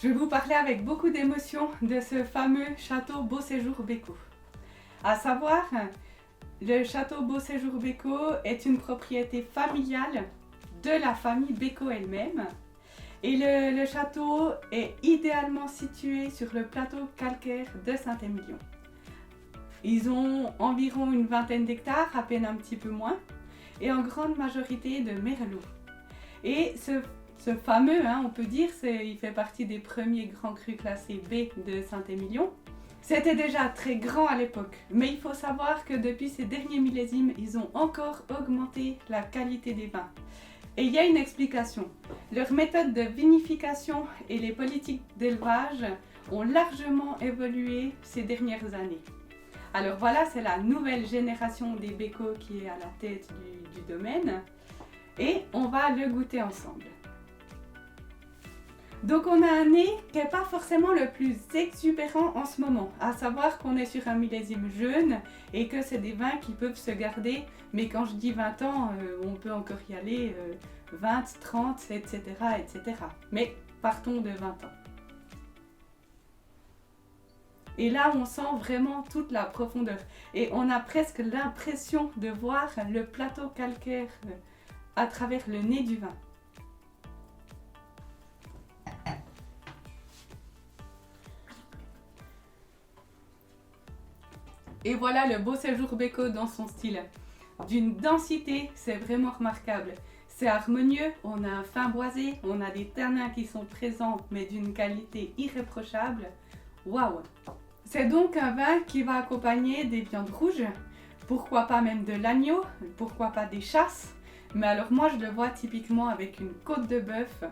Je vais vous parler avec beaucoup d'émotion de ce fameux château Beauséjour Bécot. À savoir, le château Beauséjour Bécot est une propriété familiale de la famille Bécot elle-même. Et le château est idéalement situé sur le plateau calcaire de Saint-Émilion. Ils ont environ une vingtaine d'hectares, à peine un petit peu moins, et en grande majorité de merlot. Et ce fameux, on peut dire, il fait partie des premiers grands crus classés B de Saint-Émilion. C'était déjà très grand à l'époque, mais il faut savoir que depuis ces derniers millésimes, ils ont encore augmenté la qualité des vins. Et il y a une explication. Leurs méthodes de vinification et les politiques d'élevage ont largement évolué ces dernières années. Alors voilà, c'est la nouvelle génération des Bécot qui est à la tête du domaine et on va le goûter ensemble. Donc on a un nez qui n'est pas forcément le plus exubérant en ce moment, à savoir qu'on est sur un millésime jeune et que c'est des vins qui peuvent se garder, mais quand je dis 20 ans, on peut encore y aller 20, 30, etc., etc. Mais partons de 20 ans. Et là, on sent vraiment toute la profondeur. Et on a presque l'impression de voir le plateau calcaire à travers le nez du vin. Et voilà le Beauséjour Bécot dans son style. D'une densité, c'est vraiment remarquable. C'est harmonieux, on a un fin boisé, on a des tanins qui sont présents, mais d'une qualité irréprochable. Waouh! C'est donc un vin qui va accompagner des viandes rouges, pourquoi pas même de l'agneau, pourquoi pas des chasses. Mais alors moi je le vois typiquement avec une côte de bœuf.